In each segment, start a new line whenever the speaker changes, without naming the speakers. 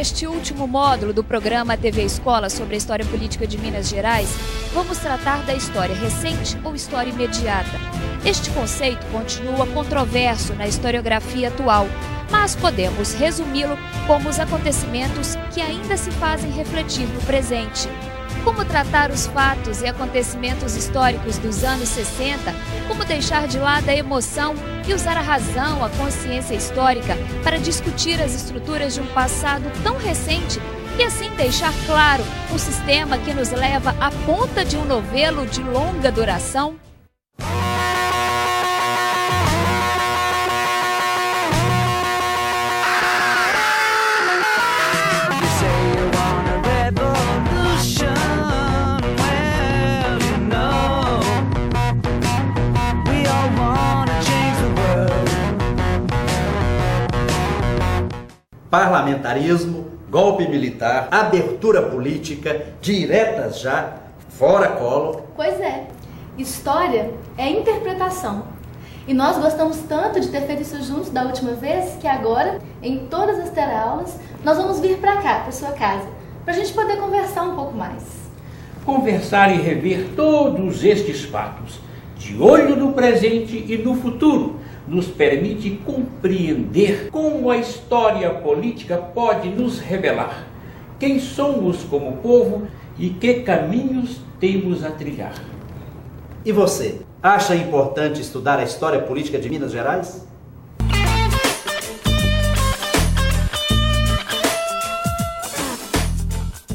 neste último módulo do programa TV Escola sobre a história política de Minas Gerais, vamos tratar da história recente ou história imediata. Este conceito continua controverso na historiografia atual, mas podemos resumi-lo como os acontecimentos que ainda se fazem refletir no presente. Como tratar os fatos e acontecimentos históricos dos anos 60, como deixar de lado a emoção e usar a razão, a consciência histórica para discutir as estruturas de um passado tão recente e assim deixar claro um sistema que nos leva à ponta de um novelo de longa duração?
Parlamentarismo, golpe militar, abertura política, diretas já, fora Collor.
Pois é, história é interpretação. E nós gostamos tanto de ter feito isso juntos da última vez, que agora, em todas as teleaulas, nós vamos vir para cá, para sua casa, para a gente poder conversar um pouco mais.
Conversar e rever todos estes fatos, de olho no presente e no futuro, nos permite compreender como a história política pode nos revelar quem somos como povo e que caminhos temos a trilhar.
E você, acha importante estudar a história política de Minas Gerais?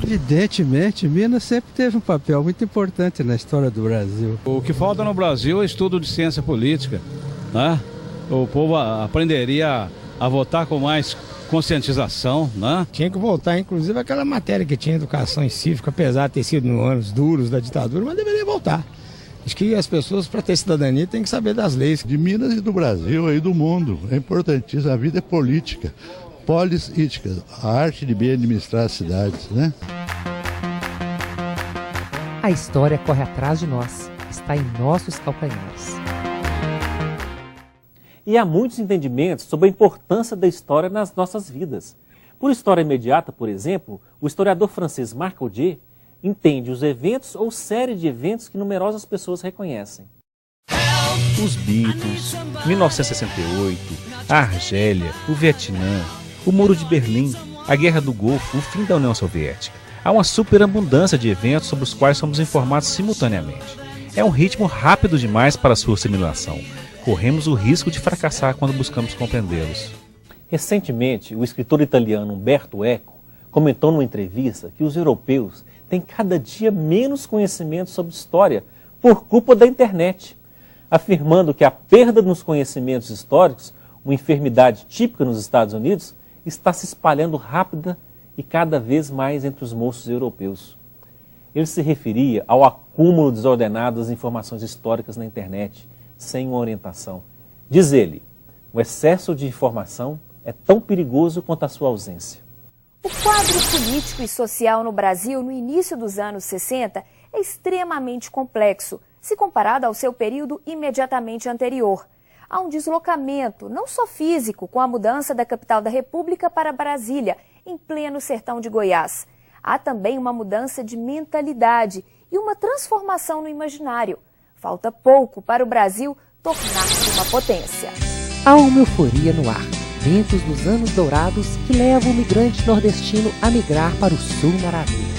Evidentemente, Minas sempre teve um papel muito importante na história do Brasil.
O que falta no Brasil é estudo de ciência política, né? O povo aprenderia a votar com mais conscientização, né?
Tinha que voltar, inclusive, aquela matéria que tinha educação em cívica, apesar de ter sido nos anos duros da ditadura, mas deveria voltar. Acho que as pessoas, para ter cidadania, têm que saber das leis.
De Minas e do Brasil e do mundo. É importantíssimo. A vida é política, política, a arte de bem administrar as cidades, né?
A história corre atrás de nós, está em nossos calcanhares.
E há muitos entendimentos sobre a importância da história nas nossas vidas. Por história imediata, por exemplo, o historiador francês Marc Audier entende os eventos ou série de eventos que numerosas pessoas reconhecem.
Os Beatles, 1968, a Argélia, o Vietnã, o Muro de Berlim, a Guerra do Golfo, o fim da União Soviética. Há uma superabundância de eventos sobre os quais somos informados simultaneamente. É um ritmo rápido demais para sua assimilação. Corremos o risco de fracassar quando buscamos compreendê-los.
Recentemente, o escritor italiano Umberto Eco comentou numa entrevista que os europeus têm cada dia menos conhecimento sobre história por culpa da internet, afirmando que a perda nos conhecimentos históricos, uma enfermidade típica nos Estados Unidos, está se espalhando rápida e cada vez mais entre os moços europeus. Ele se referia ao acúmulo desordenado das informações históricas na internet, sem uma orientação. Diz ele, o excesso de informação é tão perigoso quanto a sua ausência.
O quadro político e social no Brasil no início dos anos 60 é extremamente complexo, se comparado ao seu período imediatamente anterior. Há um deslocamento, não só físico, com a mudança da capital da República para Brasília, em pleno sertão de Goiás. Há também uma mudança de mentalidade e uma transformação no imaginário. Falta pouco para o Brasil tornar-se uma potência.
Há uma euforia no ar, ventos dos anos dourados que levam o migrante nordestino a migrar para o sul maravilha.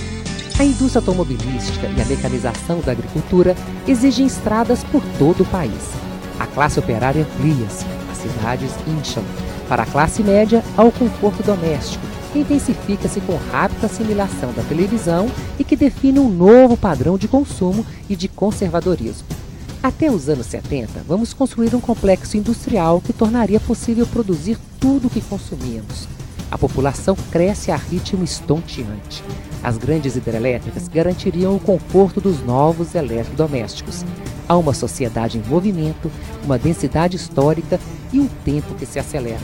A indústria automobilística e a mecanização da agricultura exigem estradas por todo o país. A classe operária amplia-se, as cidades incham. Para a classe média, há o conforto doméstico, que intensifica-se com rápida assimilação da televisão e que define um novo padrão de consumo e de conservadorismo. Até os anos 70, vamos construir um complexo industrial que tornaria possível produzir tudo o que consumimos. A população cresce a ritmo estonteante. As grandes hidrelétricas garantiriam o conforto dos novos eletrodomésticos. Há uma sociedade em movimento, uma densidade histórica e um tempo que se acelera.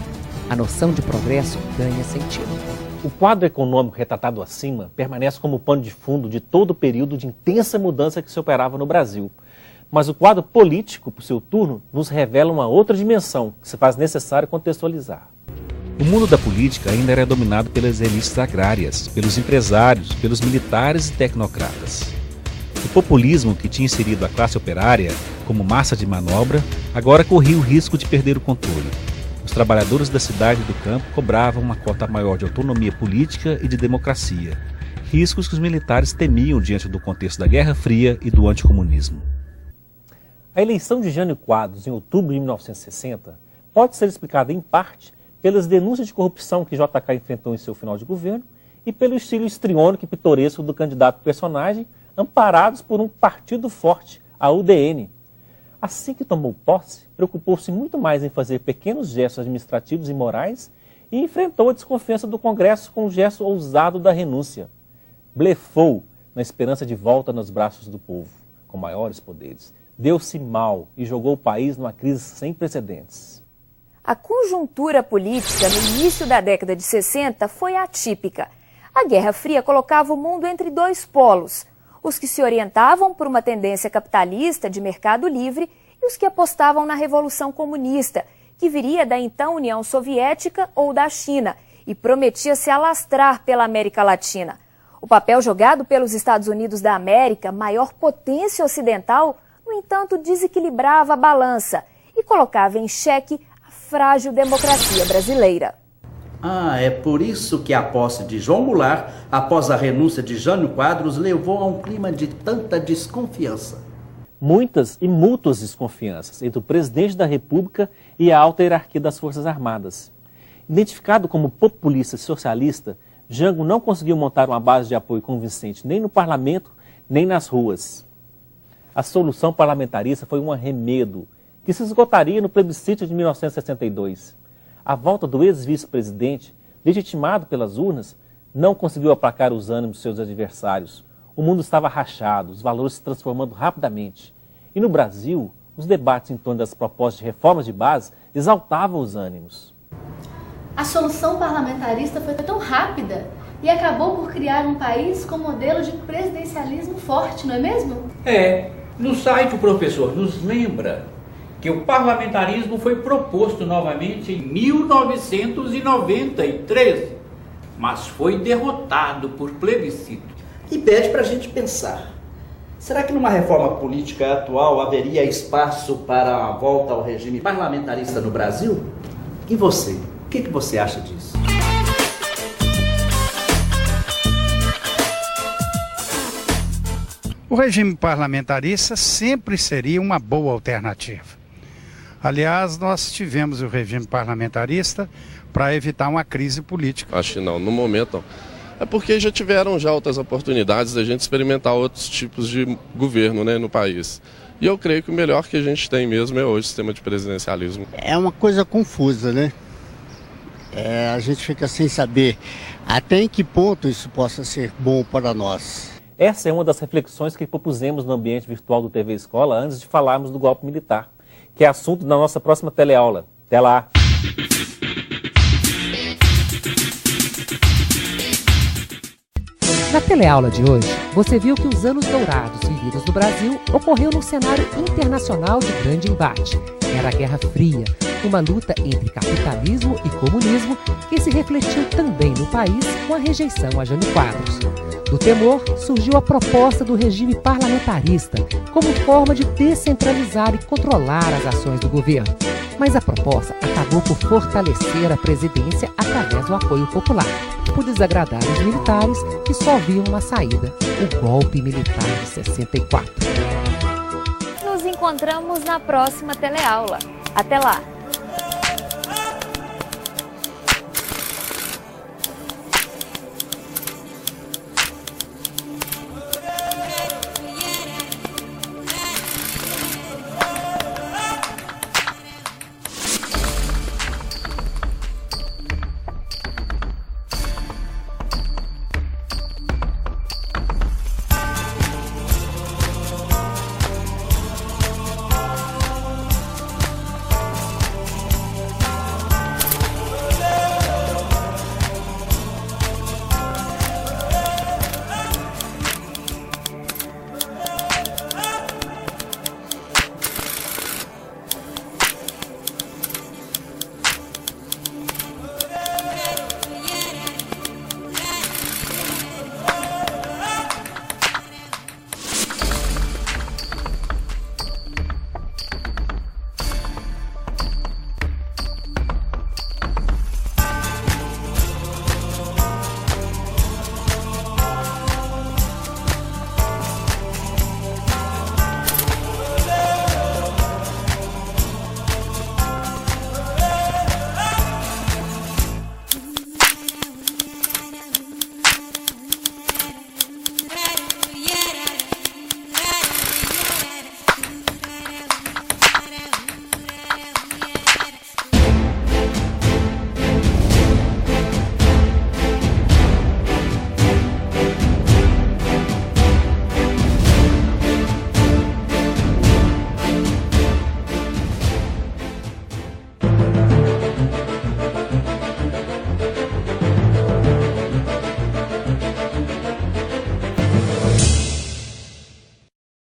A noção de progresso ganha sentido.
O quadro econômico retratado acima permanece como pano de fundo de todo o período de intensa mudança que se operava no Brasil. Mas o quadro político, por seu turno, nos revela uma outra dimensão que se faz necessário contextualizar.
O mundo da política ainda era dominado pelas elites agrárias, pelos empresários, pelos militares e tecnocratas. O populismo, que tinha inserido a classe operária como massa de manobra, agora corria o risco de perder o controle. Os trabalhadores da cidade e do campo cobravam uma cota maior de autonomia política e de democracia, riscos que os militares temiam diante do contexto da Guerra Fria e do anticomunismo.
A eleição de Jânio Quadros, em outubro de 1960, pode ser explicada em parte pelas denúncias de corrupção que JK enfrentou em seu final de governo e pelo estilo histriônico e pitoresco do candidato personagem, amparados por um partido forte, a UDN. Assim que tomou posse, preocupou-se muito mais em fazer pequenos gestos administrativos e morais e enfrentou a desconfiança do Congresso com o gesto ousado da renúncia. Blefou na esperança de volta nos braços do povo, com maiores poderes. Deu-se mal e jogou o país numa crise sem precedentes.
A conjuntura política no início da década de 60 foi atípica. A Guerra Fria colocava o mundo entre dois polos: os que se orientavam por uma tendência capitalista de mercado livre e os que apostavam na Revolução Comunista, que viria da então União Soviética ou da China e prometia se alastrar pela América Latina. O papel jogado pelos Estados Unidos da América, maior potência ocidental, no entanto, desequilibrava a balança e colocava em xeque a frágil democracia brasileira.
É por isso que a posse de João Goulart, após a renúncia de Jânio Quadros, levou a um clima de tanta desconfiança.
Muitas e mútuas desconfianças entre o presidente da República e a alta hierarquia das Forças Armadas. Identificado como populista socialista, Jango não conseguiu montar uma base de apoio convincente nem no parlamento, nem nas ruas. A solução parlamentarista foi um arremedo que se esgotaria no plebiscito de 1962. A volta do ex-vice-presidente, legitimado pelas urnas, não conseguiu aplacar os ânimos de seus adversários. O mundo estava rachado, os valores se transformando rapidamente. E no Brasil, os debates em torno das propostas de reformas de base exaltavam os ânimos.
A solução parlamentarista foi tão rápida e acabou por criar um país com modelo de presidencialismo forte, não é mesmo?
No site o professor nos lembra que o parlamentarismo foi proposto novamente em 1993, mas foi derrotado por plebiscito.
E pede para a gente pensar. Será que numa reforma política atual haveria espaço para a volta ao regime parlamentarista no Brasil? E você? O que você acha disso?
O regime parlamentarista sempre seria uma boa alternativa. Aliás, nós tivemos o regime parlamentarista para evitar uma crise política.
Acho que não, no momento não. É porque já tiveram outras oportunidades da gente experimentar outros tipos de governo, no país. E eu creio que o melhor que a gente tem mesmo é hoje o sistema de presidencialismo.
É uma coisa confusa, né? A gente fica sem saber até em que ponto isso possa ser bom para nós.
Essa é uma das reflexões que propusemos no ambiente virtual do TV Escola antes de falarmos do golpe militar, que é assunto da nossa próxima teleaula. Até lá!
Na teleaula de hoje, você viu que os anos dourados vividos no Brasil ocorreu num cenário internacional de grande embate. Era a Guerra Fria, uma luta entre capitalismo e comunismo que se refletiu também no país com a rejeição a Jânio Quadros. Do temor, surgiu a proposta do regime parlamentarista como forma de descentralizar e controlar as ações do governo. Mas a proposta acabou por fortalecer a presidência através do apoio popular, por desagradar os militares que só viam na saída o golpe militar de 64.
Nos encontramos na próxima teleaula. Até lá!